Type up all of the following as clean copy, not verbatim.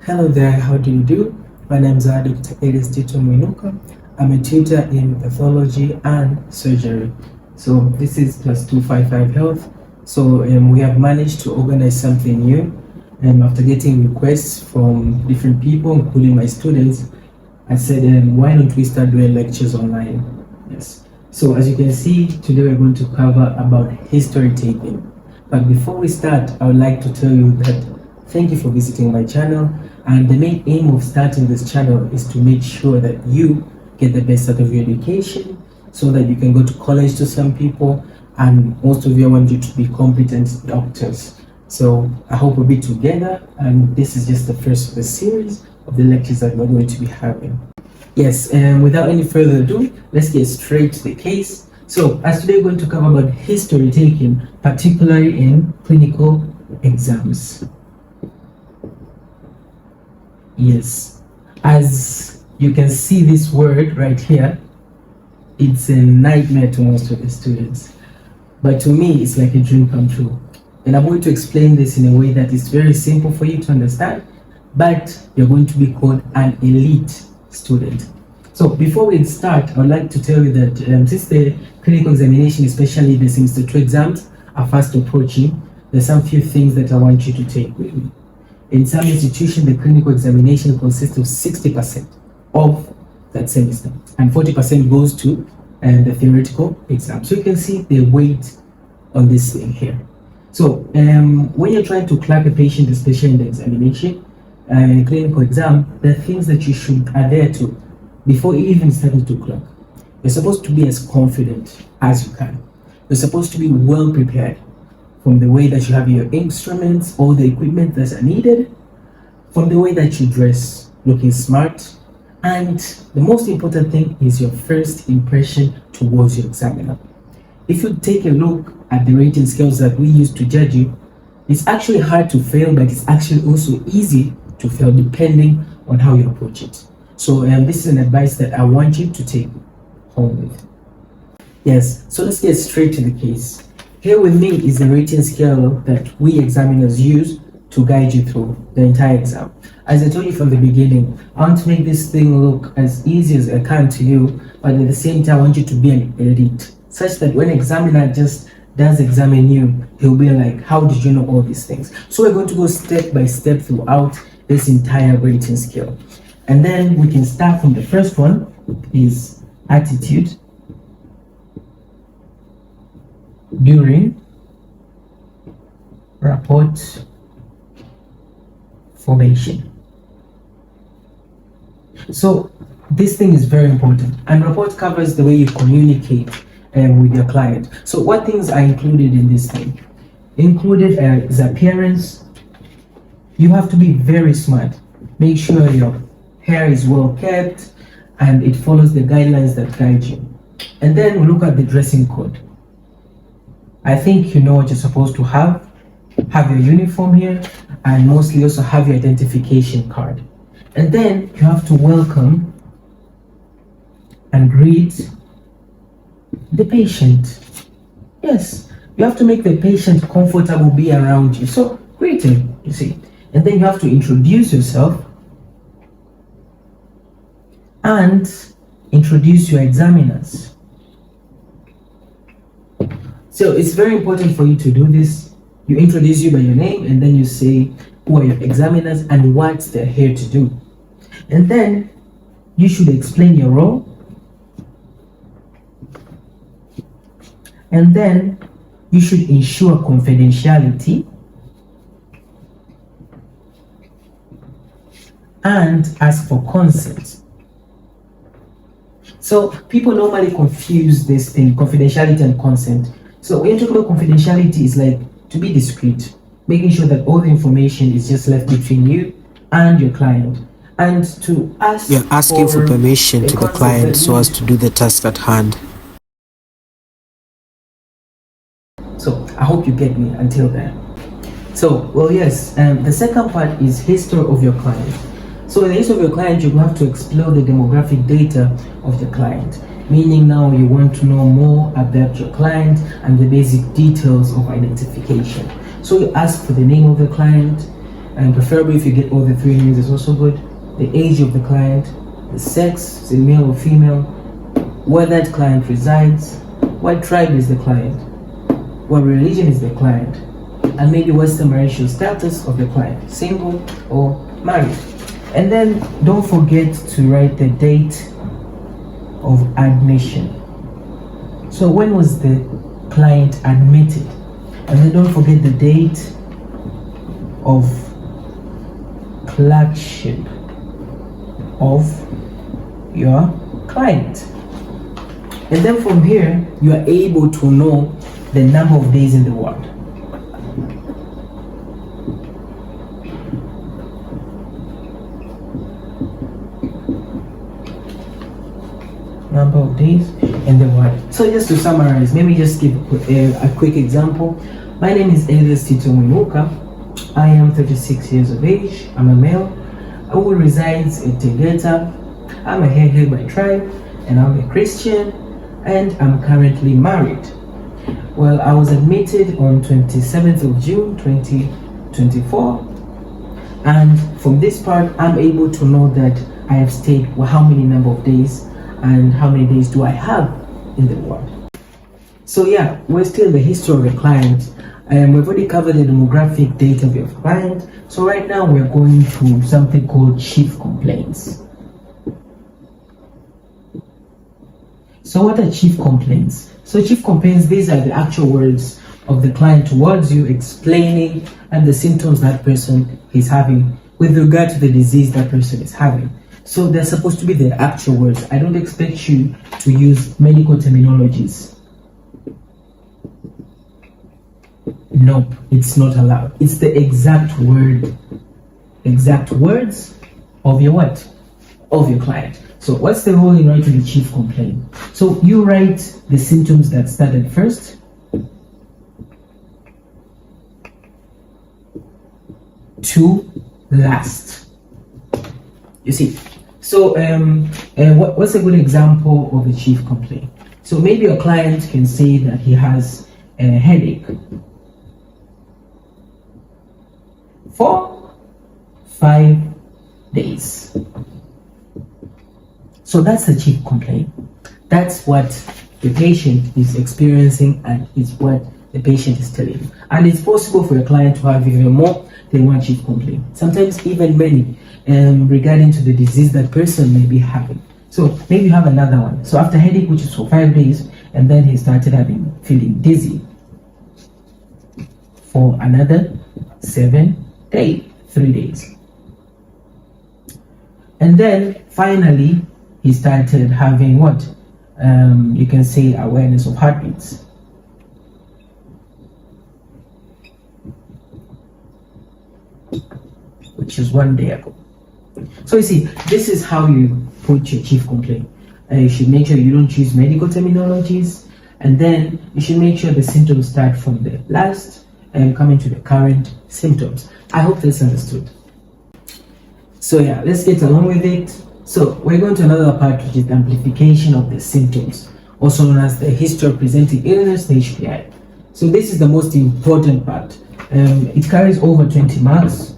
Hello there, how do you do? My name is Dr. Edis Tito Mwinuka. I'm a tutor in pathology and surgery. So this is plus 255 health. So we have managed to organize something new. After getting requests from different people, including my students, I said, why don't we start doing lectures online? Yes. So as you can see, today we're going to cover about history taking. But before we start, I would like to tell you that thank you for visiting my channel. And the main aim of starting this channel is to make sure that you get the best out of your education so that you can go to college to some people, and most of you want you to be competent doctors. So I hope we'll be together, and this is just the first of the series of the lectures that we're going to be having. Yes, and without any further ado, let's get straight to the case. So as today we're going to cover about history taking, particularly in clinical exams. Yes, as you can see this word right here, it's a nightmare to most of the students. But to me, it's like a dream come true. And I'm going to explain this in a way that is very simple for you to understand, but you're going to be called an elite student. So before we start, I would like to tell you that since the clinical examination, especially the semester 2 exams, are fast approaching, there's some few things that I want you to take with me. In some institutions, the clinical examination consists of 60% of that semester, and 40% goes to the theoretical exam. So you can see the weight on this thing here. So when you're trying to clerk a patient, especially in the examination, in a clinical exam, there are things that you should adhere to before even starting to clerk. You're supposed to be as confident as you can. You're supposed to be well prepared, from the way that you have your instruments, all the equipment that's needed, from the way that you dress, looking smart, and the most important thing is your first impression towards your examiner. If you take a look at the rating scales that we use to judge you, it's actually hard to fail, but it's actually also easy to fail depending on how you approach it. So this is an advice that I want you to take home with. Yes, so let's get straight to the case. Here with me is the rating scale that we examiners use to guide you through the entire exam. As I told you from the beginning, I want to make this thing look as easy as I can to you, but at the same time I want you to be an elite, such that when examiner just does examine you, he'll be like, how did you know all these things? So we're going to go step by step throughout this entire rating scale. And then we can start from the first one, is attitude during rapport formation. So this thing is very important, and rapport covers the way you communicate with your client. So what things are included in this thing? Included is appearance. You have to be very smart. Make sure your hair is well kept and it follows the guidelines that guide you. And then we look at the dressing code. I think you know what you're supposed to have your uniform here, and mostly also have your identification card. And then you have to welcome and greet the patient. Yes, you have to make the patient comfortable be around you. So greet him, you see. And then you have to introduce yourself and introduce your examiners. So it's very important for you to do this. You introduce you by your name, and then you say who are your examiners and what they're here to do. And then you should explain your role. And then you should ensure confidentiality and ask for consent. So people normally confuse this thing, confidentiality and consent. So when you talk about confidentiality, it's like to be discreet, making sure that all the information is just left between you and your client. And to ask, you're asking for permission to the client so as to do the task at hand. So I hope you get me until then. So, well, yes, the second part is history of your client. So in the history of your client, you have to explore the demographic data of the client. Meaning now you want to know more about your client and the basic details of identification. So you ask for the name of the client, and preferably if you get all the three names is also good. The age of the client, the sex, is it male or female, where that client resides, what tribe is the client, what religion is the client, and maybe what's the marital status of the client, single or married. And then don't forget to write the date of admission. So when was the client admitted? And then don't forget the date of clerkship of your client. And then from here, you are able to know the number of days in the ward. Number of days in the ward. So just to summarize, let me just give a quick example. My name is Elias Tito Mwinuka. I am 36 years of age. I'm a male who resides in Tegeta. I'm a Hehe by tribe, and I'm a Christian, and I'm currently married. Well, I was admitted on 27th of June 2024, and from this part, I'm able to know that I have stayed how many number of days and how many days do I have in the ward. So yeah, we're still the history of the client, and we've already covered the demographic data of your client. So right now we're going to something called chief complaints. So what are chief complaints? So chief complaints, these are the actual words of the client towards you, explaining and the symptoms that person is having with regard to the disease that person is having. So they're supposed to be the actual words. I don't expect you to use medical terminologies. Nope, it's not allowed. It's the exact words of your what? Of your client. So what's the role in writing the chief complaint? So you write the symptoms that started first, to last. You see. So what's a good example of a chief complaint? So maybe your client can say that he has a headache for 5 days. So that's the chief complaint. That's what the patient is experiencing, and it's what the patient is telling you. And it's possible for the client to have even more than one chief complaint, sometimes even many, regarding to the disease that person may be having. So maybe you have another one. So after headache, which is for 5 days, and then he started feeling dizzy for another 3 days. And then finally, he started having what? You can say awareness of heartbeats. Which is 1 day ago. So you see, this is how you put your chief complaint. You should make sure you don't use medical terminologies, and then you should make sure the symptoms start from the last and coming to the current symptoms. I hope that's understood. So yeah, let's get along with it. So we're going to another part, which is the amplification of the symptoms, also known as the history of presenting illness, the HPI. So this is the most important part. It carries over 20 marks,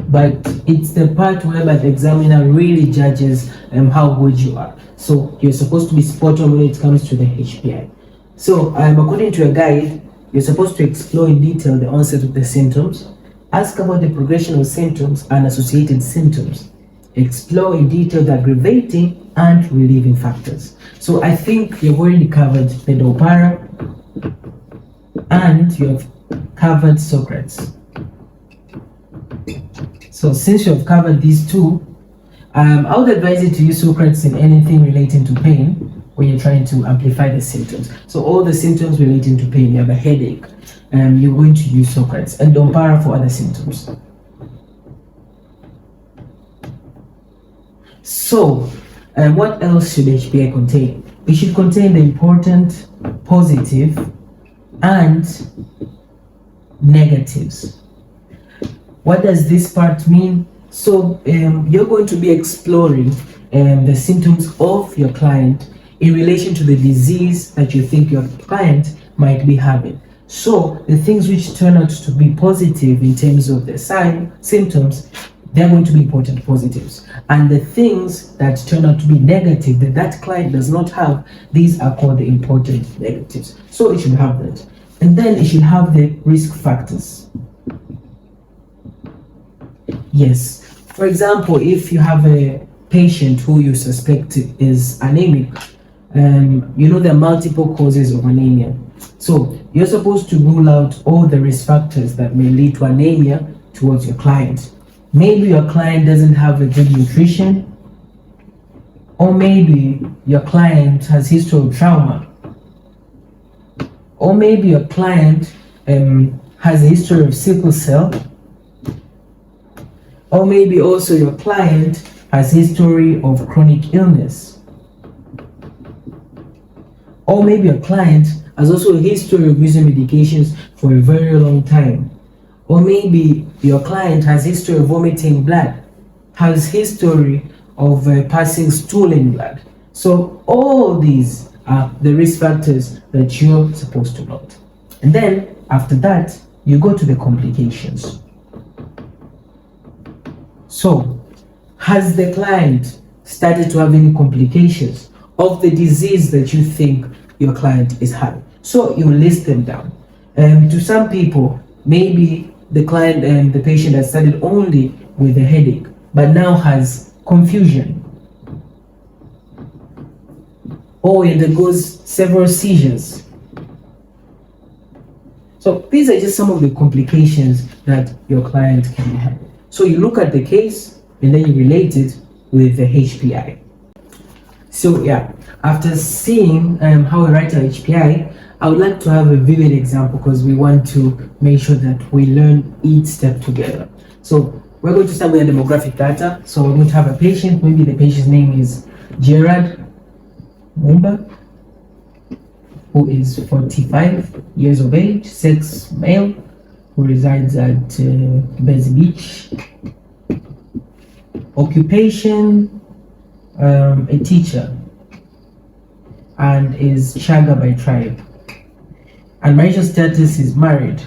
but it's the part whereby the examiner really judges how good you are. So you're supposed to be spot on when it comes to the HPI. So according to a guide, you're supposed to explore in detail the onset of the symptoms, ask about the progression of symptoms and associated symptoms, explore in detail the aggravating and relieving factors. So I think you've already covered the Dopara and you have covered Socrates. So since you have covered these two, I would advise you to use Socrates in anything relating to pain when you're trying to amplify the symptoms. So all the symptoms relating to pain, you have a headache, you're going to use Socrates, and Dopara for other symptoms. So what else should HPI contain? It should contain the important positive and negatives. What does this part mean? So you're going to be exploring the symptoms of your client in relation to the disease that you think your client might be having. So the things which turn out to be positive in terms of the symptoms, they're going to be important positives. And the things that turn out to be negative that client does not have, these are called the important negatives. So it should have that. And then it should have the risk factors. Yes. For example, if you have a patient who you suspect is anemic, there are multiple causes of anemia. So you're supposed to rule out all the risk factors that may lead to anemia towards your client. Maybe your client doesn't have a good nutrition, or maybe your client has history of trauma, or maybe your client has a history of sickle cell, or maybe also your client has history of chronic illness, or maybe your client has also a history of using medications for a very long time, or maybe your client has history of vomiting blood, has history of passing stool blood. So all these are the risk factors that you're supposed to note. And then after that, you go to the complications. So has the client started to have any complications of the disease that you think your client is having? So you list them down. To some people, maybe the client and the patient has started only with a headache, but now has confusion, or undergoes several seizures. So these are just some of the complications that your client can have. So you look at the case and then you relate it with the HPI. So yeah, after seeing how we write our HPI, I would like to have a vivid example because we want to make sure that we learn each step together. So we're going to start with the demographic data. So we're going to have a patient. Maybe the patient's name is Gerard Mumba, who is 45 years of age, sex male, who resides at Bez Beach. Occupation, a teacher, and is Chaga by tribe. And marital status is married.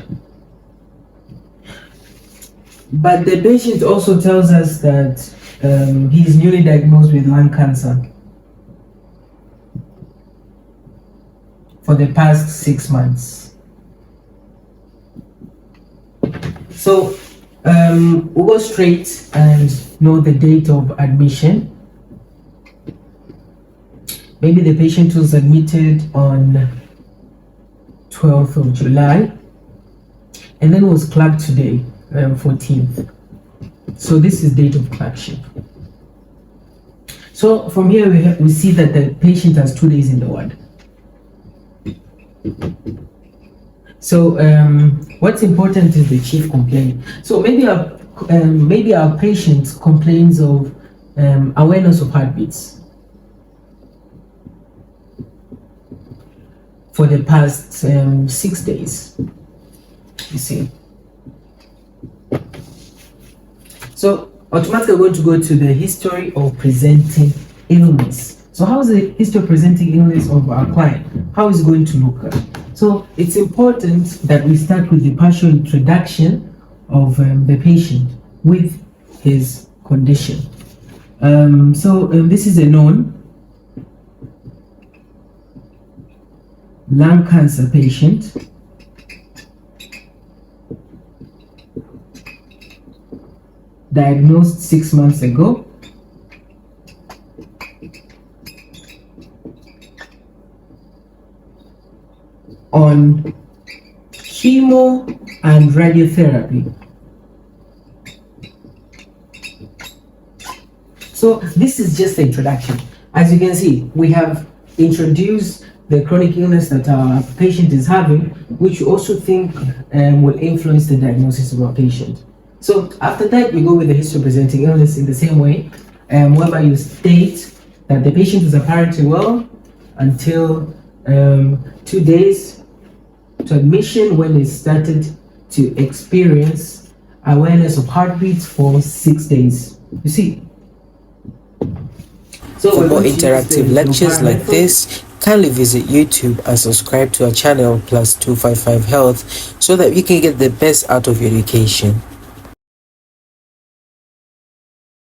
But the patient also tells us that he is newly diagnosed with lung cancer for the past 6 months. So we'll go straight and know the date of admission. Maybe the patient was admitted on 12th of July and then was clerked today, 14th. So this is date of clerkship. So from here we see that the patient has 2 days in the ward. So what's important is the chief complaint. So maybe our patient complains of awareness of heartbeats for the past 6 days. You see. So automatically we're going to go to the history of presenting illness. So how is the history of presenting illness of our client? How is it going to look like? So it's important that we start with the partial introduction of the patient with his condition. This is a known lung cancer patient diagnosed 6 months ago. On chemo and radiotherapy. So this is just the introduction. As you can see, we have introduced the chronic illness that our patient is having, which we also think will influence the diagnosis of our patient. So after that, we go with the history of presenting illness in the same way, whereby you state that the patient is apparently well until 2 days to admission, when he started to experience awareness of heartbeats for 6 days. You see. So for more interactive lectures like this, kindly visit YouTube and subscribe to our channel plus 255 Health so that you can get the best out of your education.